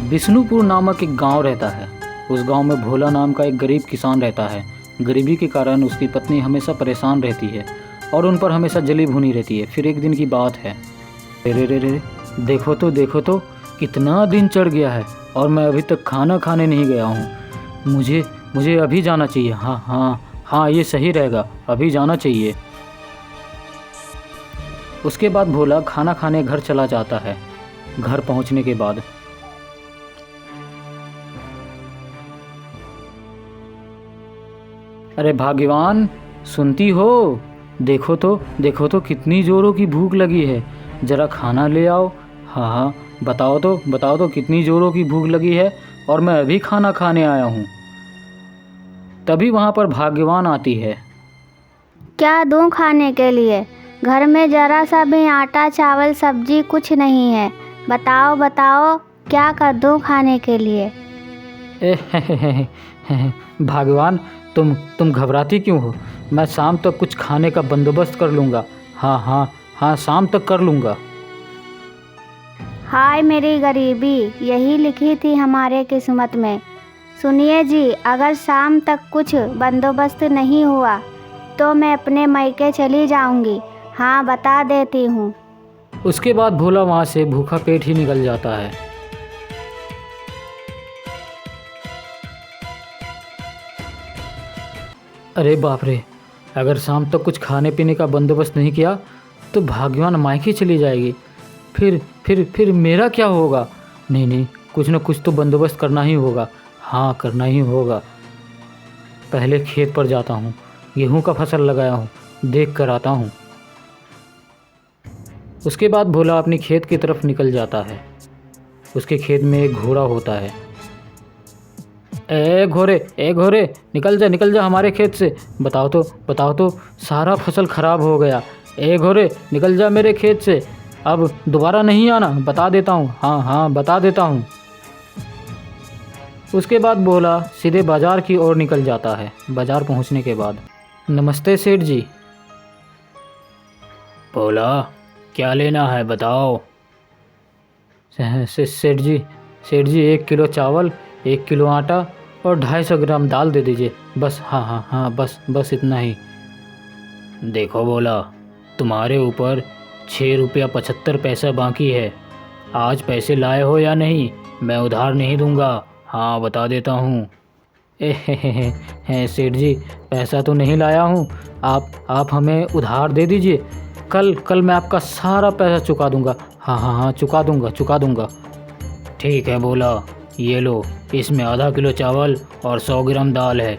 विष्णुपुर नामक एक गांव रहता है। उस गांव में भोला नाम का एक गरीब किसान रहता है। गरीबी के कारण उसकी पत्नी हमेशा परेशान रहती है और उन पर हमेशा जली भुनी रहती है। फिर एक दिन की बात है, रे रे रे देखो तो कितना दिन चढ़ गया है और मैं अभी तक खाना खाने नहीं गया हूँ। मुझे अभी जाना चाहिए। हाँ, ये सही रहेगा, अभी जाना चाहिए। उसके बाद भोला खाना खाने घर चला जाता है। घर पहुँचने के बाद अरे भाग्यवान, सुनती हो? देखो तो कितनी जोरों की भूख लगी है, ज़रा खाना ले आओ। हाँ, बताओ तो कितनी जोरों की भूख लगी है और मैं अभी खाना खाने आया हूँ। तभी वहाँ पर भाग्यवान आती है। क्या दूँ खाने के लिए? घर में ज़रा सा भी आटा चावल सब्जी कुछ नहीं है। बताओ क्या कर दूँ खाने के लिए? भाग्यवान, तुम घबराती क्यों हो? मैं शाम तक कुछ खाने का बंदोबस्त कर लूँगा। हाँ, शाम तक कर लूँगा। हाय मेरी गरीबी, यही लिखी थी हमारे किस्मत में। सुनिए जी, अगर शाम तक कुछ बंदोबस्त नहीं हुआ तो मैं अपने मायके चली जाऊंगी। हाँ, बता देती हूँ। उसके बाद भोला वहाँ से भूखा पेट ही निकल जाता है। अरे बाप रे, अगर शाम तक कुछ खाने पीने का बंदोबस्त नहीं किया तो भाग्यवान मायके चली जाएगी। फिर मेरा क्या होगा? नहीं, कुछ न कुछ तो बंदोबस्त करना ही होगा। हाँ, करना ही होगा। पहले खेत पर जाता हूँ, गेहूँ का फसल लगाया हूँ, देख कर आता हूँ। उसके बाद भोला अपनी खेत की तरफ निकल जाता है। उसके खेत में एक घोड़ा होता है। ए घोड़े, निकल जा हमारे खेत से। बताओ तो सारा फसल खराब हो गया। ए घोड़े, निकल जा मेरे खेत से, अब दोबारा नहीं आना, बता देता हूँ। हाँ, बता देता हूँ। उसके बाद भोला सीधे बाज़ार की ओर निकल जाता है। बाज़ार पहुँचने के बाद, नमस्ते सेठ जी। भोला, क्या लेना है बताओ। सेठ जी 1 किलो चावल, 1 किलो आटा और 250 ग्राम दाल दे दीजिए बस। हाँ, बस इतना ही। देखो भोला, तुम्हारे ऊपर 6 रुपया 75 पैसा बाकी है। आज पैसे लाए हो या नहीं? मैं उधार नहीं दूंगा। हाँ, बता देता हूँ। सेठ जी, पैसा तो नहीं लाया हूँ, आप हमें उधार दे दीजिए। कल मैं आपका सारा पैसा चुका दूंगा। हाँ, चुका दूंगा। ठीक है भोला, ये लो, इसमें आधा किलो चावल और 100 ग्राम दाल है।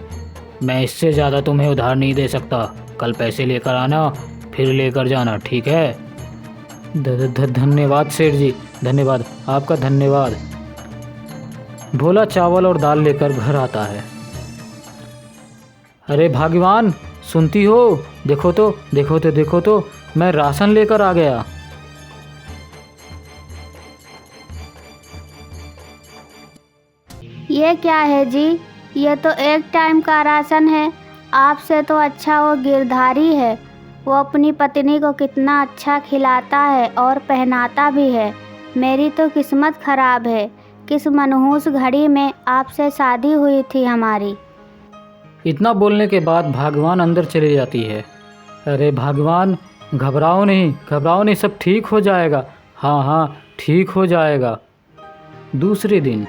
मैं इससे ज़्यादा तुम्हें उधार नहीं दे सकता। कल पैसे लेकर आना, फिर लेकर जाना, ठीक है? धन्यवाद सेठ जी, धन्यवाद, आपका धन्यवाद। भोला चावल और दाल लेकर घर आता है। अरे भाग्यवान, सुनती हो? देखो तो मैं राशन लेकर आ गया। ये क्या है जी? ये तो एक टाइम का राशन है। आपसे तो अच्छा वो गिरधारी है। वो अपनी पत्नी को कितना अच्छा खिलाता है और पहनाता भी है। मेरी तो किस्मत खराब है। किस मनहूस घड़ी में आपसे शादी हुई थी हमारी। इतना बोलने के बाद भाग्यवान अंदर चली जाती है। अरे भाग्यवान, घबराओ नहीं, सब ठीक हो जाएगा। हाँ, ठीक हो जाएगा। दूसरे दिन,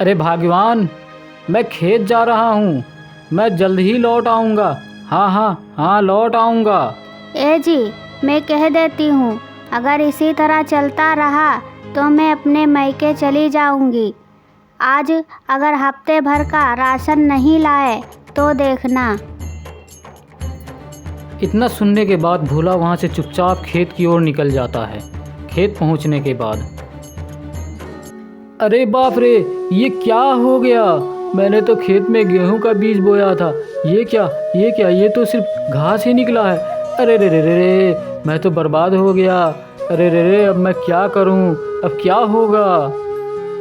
अरे भाग्यवान, मैं खेत जा रहा हूँ, मैं जल्द ही लौट आऊँगा। हाँ, लौट आऊँगा। ए जी, मैं कह देती हूँ, अगर इसी तरह चलता रहा तो मैं अपने मायके चली जाऊँगी। आज अगर हफ्ते भर का राशन नहीं लाए तो देखना। इतना सुनने के बाद भोला वहाँ से चुपचाप खेत की ओर निकल जाता है। खेत पहुँचने के बाद, अरे बाप रे, ये क्या हो गया? मैंने तो खेत में गेहूं का बीज बोया था। ये क्या, ये तो सिर्फ घास ही निकला है। अरे रे, मैं तो बर्बाद हो गया। अरे रे, अब मैं क्या करूं? अब क्या होगा?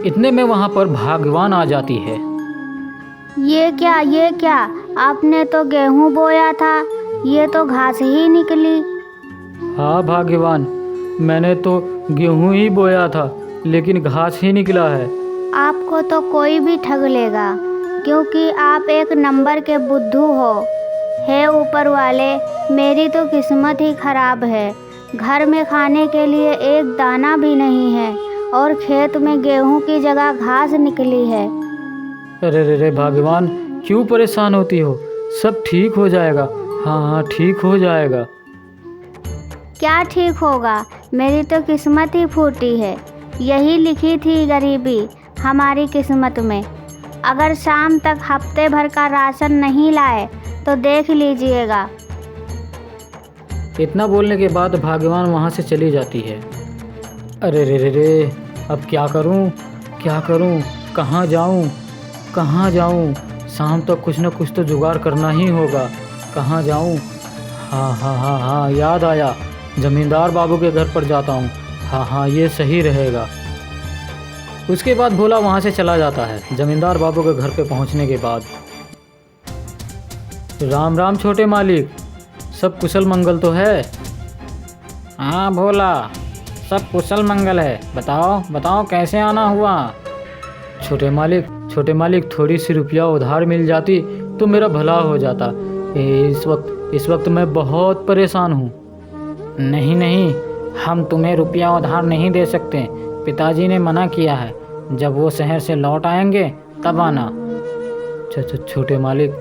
इतने में वहाँ पर भाग्यवान आ जाती है। ये क्या? आपने तो गेहूं बोया था, ये तो घास ही निकली। हाँ भाग्यवान, मैंने तो गेहूं ही बोया था, लेकिन घास ही निकला है। आपको तो कोई भी ठग लेगा, क्योंकि आप एक नंबर के बुद्धू हो। हे ऊपर वाले, मेरी तो किस्मत ही खराब है। घर में खाने के लिए एक दाना भी नहीं है और खेत में गेहूं की जगह घास निकली है। अरे रे रे भगवान, क्यों परेशान होती हो? सब ठीक हो जाएगा। हाँ हाँ, ठीक हो जाएगा। क्या ठीक होगा? मेरी तो किस्मत ही फूटी है। यही लिखी थी गरीबी हमारी किस्मत में। अगर शाम तक हफ्ते भर का राशन नहीं लाए तो देख लीजिएगा। इतना बोलने के बाद भाग्यवान वहाँ से चली जाती है। अरे रे रे रे, अब क्या करूँ, क्या करूँ, कहाँ जाऊँ, कहाँ जाऊँ? शाम तक कुछ न कुछ तो जुगाड़ करना ही होगा। कहाँ जाऊँ? हाँ हाँ हाँ हाँ, याद आया, जमींदार बाबू के घर पर जाता हूँ। हाँ हाँ, ये सही रहेगा। उसके बाद भोला वहाँ से चला जाता है। जमींदार बाबू के घर पे पहुँचने के बाद, राम राम छोटे मालिक, सब कुशल मंगल तो है? हाँ भोला, सब कुशल मंगल है। बताओ बताओ, कैसे आना हुआ? छोटे मालिक, थोड़ी सी रुपया उधार मिल जाती तो मेरा भला हो जाता। इस वक्त मैं बहुत परेशान हूँ। नहीं नहीं, हम तुम्हें रुपया उधार नहीं दे सकते। पिताजी ने मना किया है। जब वो शहर से लौट आएंगे तब आना। छोटे मालिक,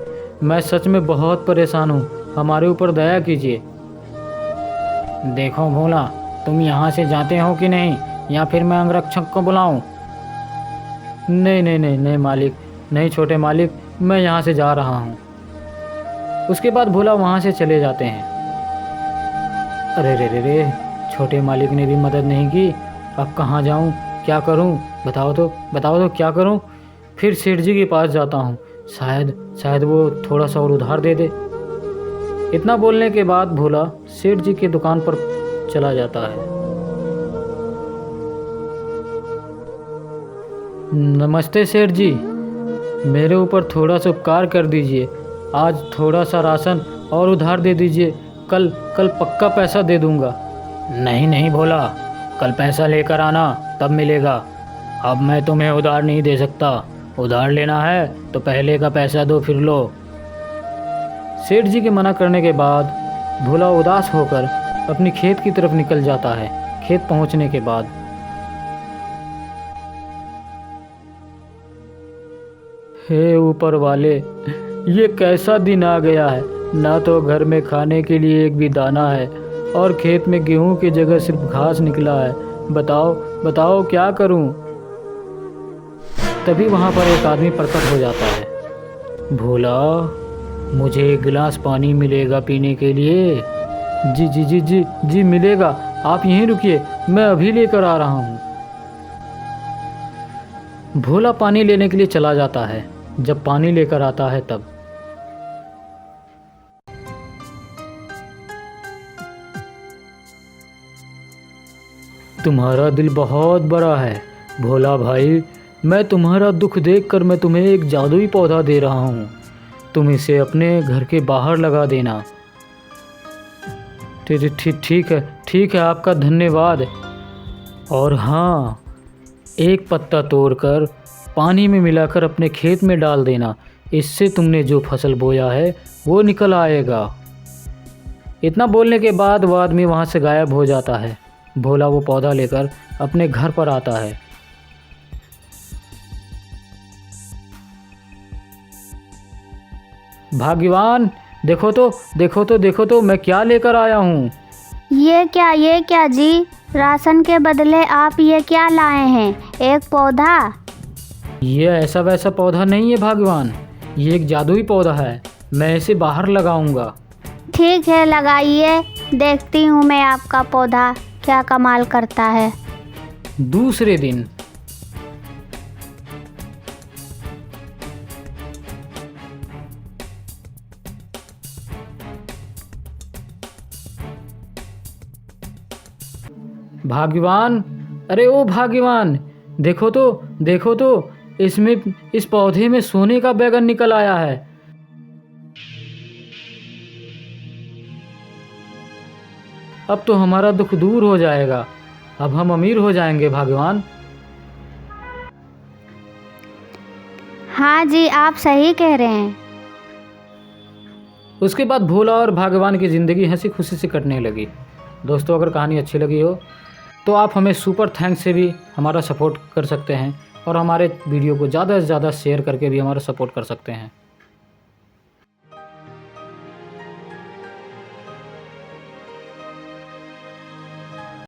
मैं सच में बहुत परेशान हूँ, हमारे ऊपर दया कीजिए। देखो भोला, तुम यहाँ से जाते हो कि नहीं, या फिर मैं अंगरक्षक को बुलाऊं? नहीं नहीं नहीं नहीं मालिक, नहीं छोटे मालिक, मैं यहाँ से जा रहा हूँ। उसके बाद भोला वहाँ से चले जाते हैं। अरे रे रे रे, छोटे मालिक ने भी मदद नहीं की। अब कहाँ जाऊँ, क्या करूँ? बताओ तो क्या करूँ? फिर सेठ जी के पास जाता हूँ, शायद वो थोड़ा सा और उधार दे दे। इतना बोलने के बाद भोला सेठ जी की दुकान पर चला जाता है। नमस्ते सेठ जी, मेरे ऊपर थोड़ा सा उपकार कर दीजिए। आज थोड़ा सा राशन और उधार दे दीजिए। कल पक्का पैसा दे दूंगा। नहीं नहीं भोला, कल पैसा लेकर आना, तब मिलेगा। अब मैं तुम्हें उधार नहीं दे सकता। उधार लेना है तो पहले का पैसा दो, फिर लो। सेठ जी के मना करने के बाद भोला उदास होकर अपनी खेत की तरफ निकल जाता है। खेत पहुंचने के बाद, हे ऊपर वाले, ये कैसा दिन आ गया है। ना तो घर में खाने के लिए एक भी दाना है और खेत में गेहूं की जगह सिर्फ घास निकला है। बताओ क्या करूं? तभी वहां पर एक आदमी प्रकट हो जाता है। भोला, मुझे एक गिलास पानी मिलेगा पीने के लिए? जी जी जी जी जी मिलेगा, आप यहीं रुकिए, मैं अभी लेकर आ रहा हूँ। भोला पानी लेने के लिए चला जाता है। जब पानी लेकर आता है तब, तुम्हारा दिल बहुत बड़ा है भोला भाई। मैं तुम्हारा दुख देखकर मैं तुम्हें एक जादुई पौधा दे रहा हूँ। तुम इसे अपने घर के बाहर लगा देना। ठीक है, आपका धन्यवाद। और हाँ, एक पत्ता तोड़कर पानी में मिलाकर अपने खेत में डाल देना। इससे तुमने जो फसल बोया है वो निकल आएगा। इतना बोलने के बाद वो आदमी वहाँ से गायब हो जाता है। भोला वो पौधा लेकर अपने घर पर आता है। भाग्यवान, देखो तो मैं क्या लेकर आया हूँ। ये क्या जी? राशन के बदले आप ये क्या लाए हैं? एक पौधा? ये ऐसा वैसा पौधा नहीं है भाग्यवान, ये एक जादुई पौधा है। मैं इसे बाहर लगाऊंगा। ठीक है, लगाइए, देखती हूँ मैं आपका पौधा क्या कमाल करता है। दूसरे दिन, भाग्यवान, अरे ओ भाग्यवान, देखो तो इस पौधे में सोने का बैगन निकल आया है। अब तो हमारा दुख दूर हो जाएगा। अब हम अमीर हो जाएंगे भाग्यवान। हाँ जी, आप सही कह रहे हैं। उसके बाद भोला और भाग्यवान की ज़िंदगी हंसी खुशी से कटने लगी। दोस्तों, अगर कहानी अच्छी लगी हो तो आप हमें सुपर थैंक्स से भी हमारा सपोर्ट कर सकते हैं और हमारे वीडियो को ज़्यादा से ज़्यादा शेयर करके भी हमारा सपोर्ट कर सकते हैं।